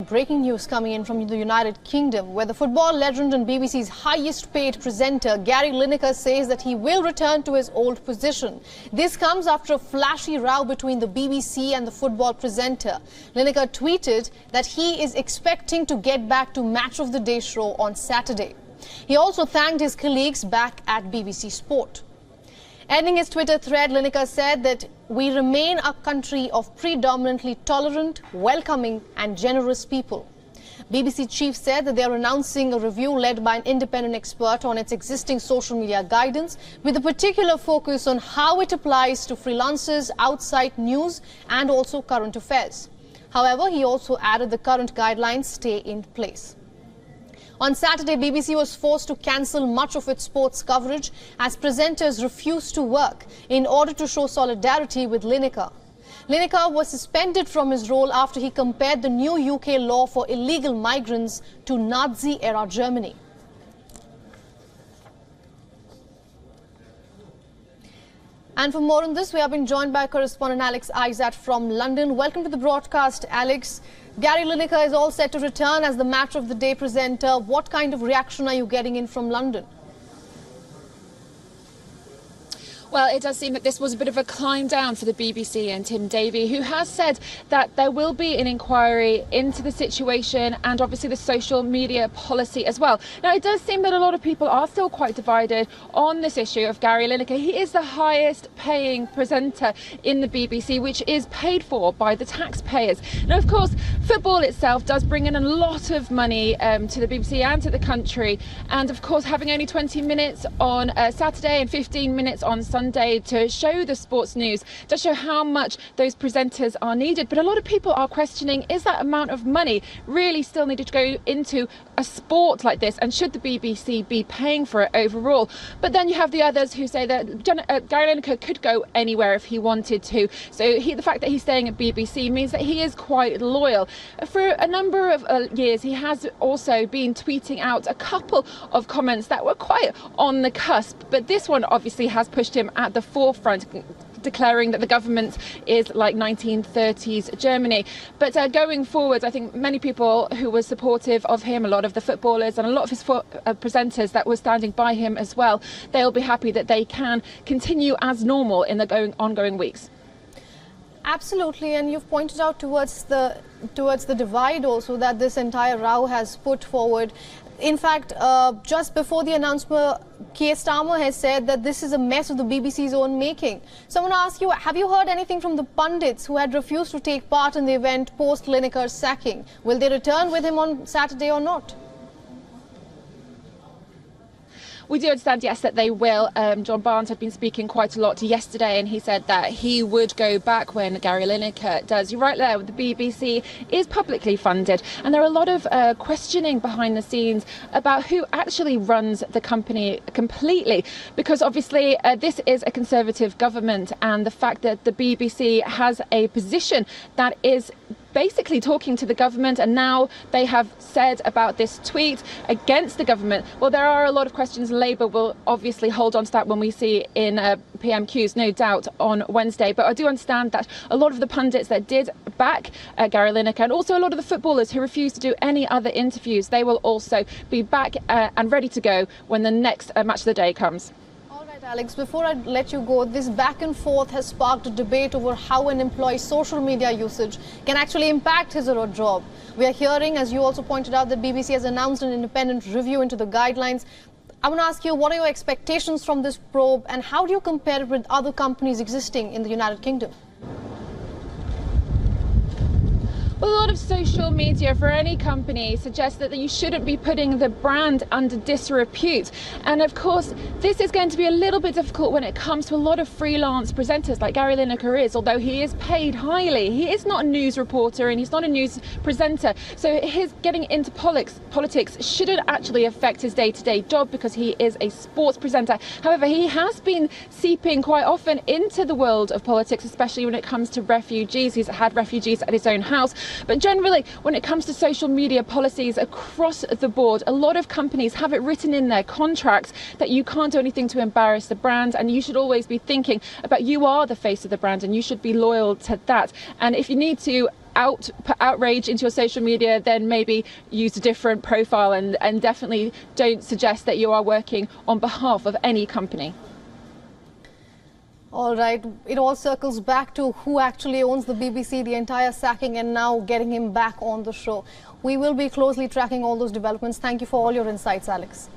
breaking news coming in from the United Kingdom, where the football legend and BBC's highest paid presenter, Gary Lineker, says that he will return to his old position. This comes after a flashy row between the BBC and the football presenter. Lineker tweeted that he is expecting to get back to Match of the Day show on Saturday. He also thanked his colleagues back at BBC Sport. Ending his Twitter thread, Lineker said that we remain a country of predominantly tolerant, welcoming and generous people. BBC chief said that they are announcing a review led by an independent expert on its existing social media guidance, with a particular focus on how it applies to freelancers outside news and also current affairs. However, he also added the current guidelines stay in place. On Saturday, BBC was forced to cancel much of its sports coverage as presenters refused to work in order to show solidarity with Lineker. Lineker was suspended from his role after he compared the new UK law for illegal migrants to Nazi-era Germany. And for more on this, we have been joined by correspondent Alex Isat from London. Welcome to the broadcast, Alex. Gary Lineker is all set to return as the Match of the Day presenter. What kind of reaction are you getting in from London? Well, it does seem that this was a bit of a climb down for the BBC and Tim Davie, who has said that there will be an inquiry into the situation and obviously the social media policy as well. Now, it does seem that a lot of people are still quite divided on this issue of Gary Lineker. He is the highest paying presenter in the BBC, which is paid for by the taxpayers. Now, of course, football itself does bring in a lot of money to the BBC and to the country. And of course, having only 20 minutes on Saturday and 15 minutes on Sunday to show the sports news does show how much those presenters are needed. But a lot of people are questioning, is that amount of money really still needed to go into a sport like this, and should the BBC be paying for it overall? But then you have the others who say that Gary Lineker could go anywhere if he wanted to. So the fact that he's staying at BBC means that he is quite loyal. For a number of years, he has also been tweeting out a couple of comments that were quite on the cusp, but this one obviously has pushed him at the forefront, declaring that the government is like 1930s Germany. But going forward, I think many people who were supportive of him, a lot of the footballers and a lot of his presenters that were standing by him as well, they'll be happy that they can continue as normal in the ongoing weeks. Absolutely, and you've pointed out towards the divide also that this entire row has put forward. In fact, just before the announcement, Keir Starmer has said that this is a mess of the BBC's own making. So I want to ask you, have you heard anything from the pundits who had refused to take part in the event post Lineker's sacking? Will they return with him on Saturday or not? We do understand, yes, that they will. John Barnes had been speaking quite a lot yesterday, and he said that he would go back when Gary Lineker does. You're right there, the BBC is publicly funded, and there are a lot of questioning behind the scenes about who actually runs the company completely, because obviously this is a Conservative government, and the fact that the BBC has a position that is basically talking to the government, and now they have said about this tweet against the government. Well, there are a lot of questions. Labour will obviously hold on to that when we see in PMQs, no doubt, on Wednesday. But I do understand that a lot of the pundits that did back Gary Lineker, and also a lot of the footballers who refused to do any other interviews, they will also be back and ready to go when the next Match of the Day comes. Alex, before I let you go, this back and forth has sparked a debate over how an employee's social media usage can actually impact his or her job. We are hearing, as you also pointed out, that BBC has announced an independent review into the guidelines. I want to ask you, what are your expectations from this probe, and how do you compare it with other companies existing in the United Kingdom? Well, a lot of social media for any company suggests that you shouldn't be putting the brand under disrepute. And of course, this is going to be a little bit difficult when it comes to a lot of freelance presenters like Gary Lineker is, although he is paid highly. He is not a news reporter and he's not a news presenter. So his getting into politics shouldn't actually affect his day-to-day job, because he is a sports presenter. However, he has been seeping quite often into the world of politics, especially when it comes to refugees. He's had refugees at his own house. But generally, when it comes to social media policies across the board, a lot of companies have it written in their contracts that you can't do anything to embarrass the brand, and you should always be thinking about you are the face of the brand and you should be loyal to that. And if you need to put outrage into your social media, then maybe use a different profile, and definitely don't suggest that you are working on behalf of any company. All right, it all circles back to who actually owns the BBC, the entire sacking, and now getting him back on the show. We will be closely tracking all those developments. Thank you for all your insights, Alex.